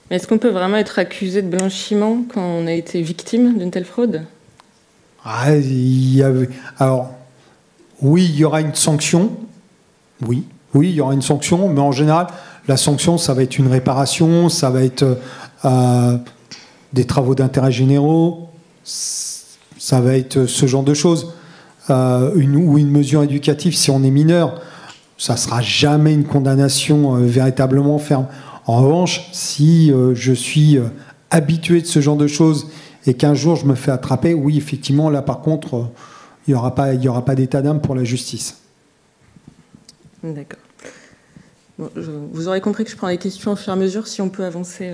Mais est-ce qu'on peut vraiment être accusé de blanchiment quand on a été victime d'une telle fraude? Alors, oui, il y aura une sanction. Oui, il y aura une sanction, mais en général, la sanction, ça va être une réparation, ça va être des travaux d'intérêt généraux, ça va être ce genre de choses. Ou une mesure éducative si on est mineur. Ça ne sera jamais une condamnation véritablement ferme. En revanche, si je suis habitué de ce genre de choses et qu'un jour je me fais attraper, oui, effectivement, là par contre, il n'y aura pas d'état d'âme pour la justice. D'accord. Bon, vous aurez compris que je prends les questions au fur et à mesure, si on peut avancer.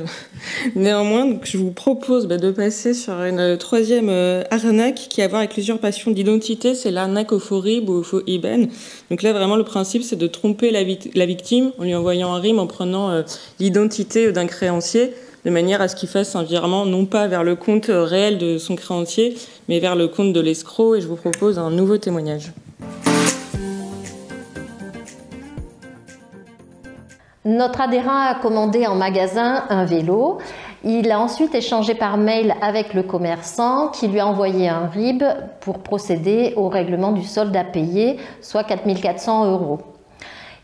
Néanmoins, donc, je vous propose de passer sur une troisième arnaque qui a à voir avec l'usurpation d'identité, c'est l'arnaque au faux RIB ou au faux IBAN. Donc là, vraiment, le principe, c'est de tromper la victime en lui envoyant un RIB en prenant l'identité d'un créancier, de manière à ce qu'il fasse un virement non pas vers le compte réel de son créancier, mais vers le compte de l'escroc. Et je vous propose un nouveau témoignage. Notre adhérent a commandé en magasin un vélo. Il a ensuite échangé par mail avec le commerçant qui lui a envoyé un RIB pour procéder au règlement du solde à payer, soit 4 400 €.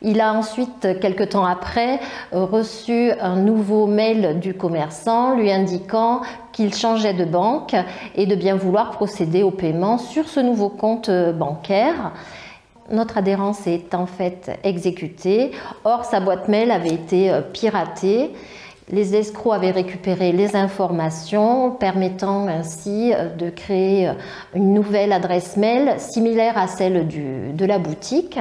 Il a ensuite, quelque temps après, reçu un nouveau mail du commerçant lui indiquant qu'il changeait de banque et de bien vouloir procéder au paiement sur ce nouveau compte bancaire. Notre adhérent s'est en fait exécuté. Or, sa boîte mail avait été piratée. Les escrocs avaient récupéré les informations, permettant ainsi de créer une nouvelle adresse mail similaire à celle de la boutique.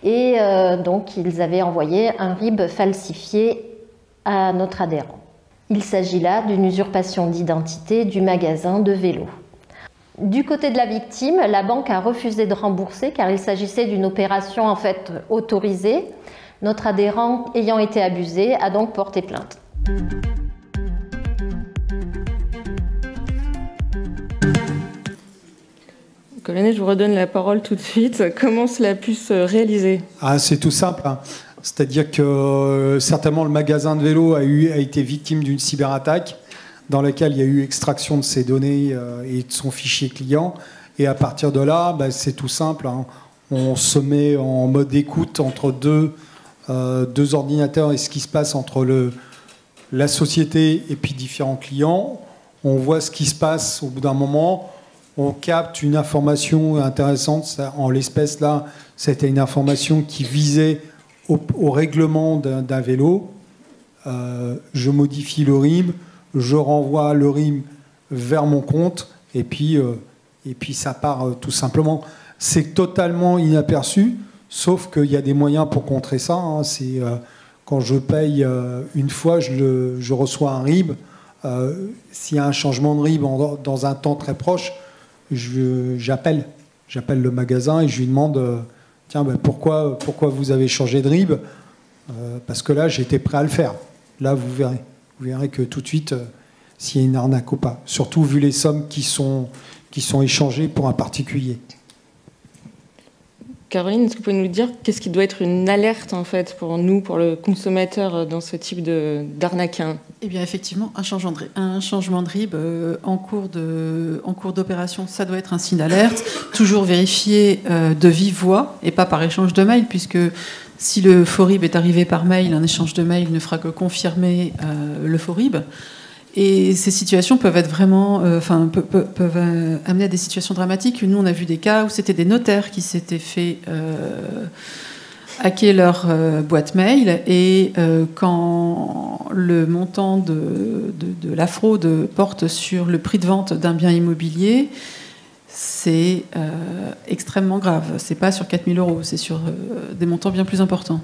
Et donc, ils avaient envoyé un RIB falsifié à notre adhérent. Il s'agit là d'une usurpation d'identité du magasin de vélos. Du côté de la victime, la banque a refusé de rembourser car il s'agissait d'une opération en fait autorisée. Notre adhérent, ayant été abusé, a donc porté plainte. Colonel, je vous redonne la parole tout de suite. Comment cela a pu se réaliser? C'est tout simple. C'est-à-dire que certainement le magasin de vélo a été victime d'une cyberattaque dans laquelle il y a eu extraction de ses données et de son fichier client. Et à partir de là, c'est tout simple. On se met en mode écoute entre deux ordinateurs et ce qui se passe entre la société et puis différents clients. On voit ce qui se passe au bout d'un moment. On capte une information intéressante. En l'espèce là, c'était une information qui visait au règlement d'un vélo. Je modifie le RIB. Je renvoie le RIB vers mon compte et puis ça part tout simplement. C'est totalement inaperçu, sauf qu'il y a des moyens pour contrer ça. C'est quand je paye une fois, je reçois un RIB. S'il y a un changement de RIB dans un temps très proche, j'appelle le magasin et je lui demande tiens, pourquoi vous avez changé de RIB? Parce que là, j'étais prêt à le faire. Là, vous verrez que tout de suite, s'il y a une arnaque ou pas. Surtout vu les sommes qui sont échangées pour un particulier. Caroline, est-ce que vous pouvez nous dire qu'est-ce qui doit être une alerte en fait pour nous, pour le consommateur dans ce type d'arnaque? Eh bien effectivement, un changement de RIB en cours d'opération, ça doit être un signe d'alerte. Toujours vérifier de vive voix et pas par échange de mail, puisque si le faux RIB est arrivé par mail, un échange de mail ne fera que confirmer le faux RIB. Et ces situations peuvent être vraiment, peuvent amener à des situations dramatiques. Nous, on a vu des cas où c'était des notaires qui s'étaient fait hacker leur boîte mail et quand le montant de la fraude porte sur le prix de vente d'un bien immobilier, c'est extrêmement grave. C'est pas sur 4 000 €, c'est sur des montants bien plus importants.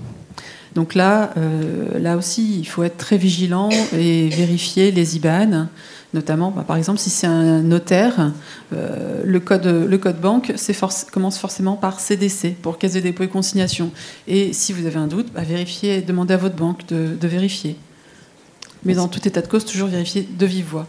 Donc là aussi, il faut être très vigilant et vérifier les IBAN, notamment, par exemple, si c'est un notaire, le code banque commence forcément par CDC, pour Caisse de dépôt et consignation. Et si vous avez un doute, vérifiez, demandez à votre banque de vérifier. Mais dans tout état de cause, toujours vérifier de vive voix.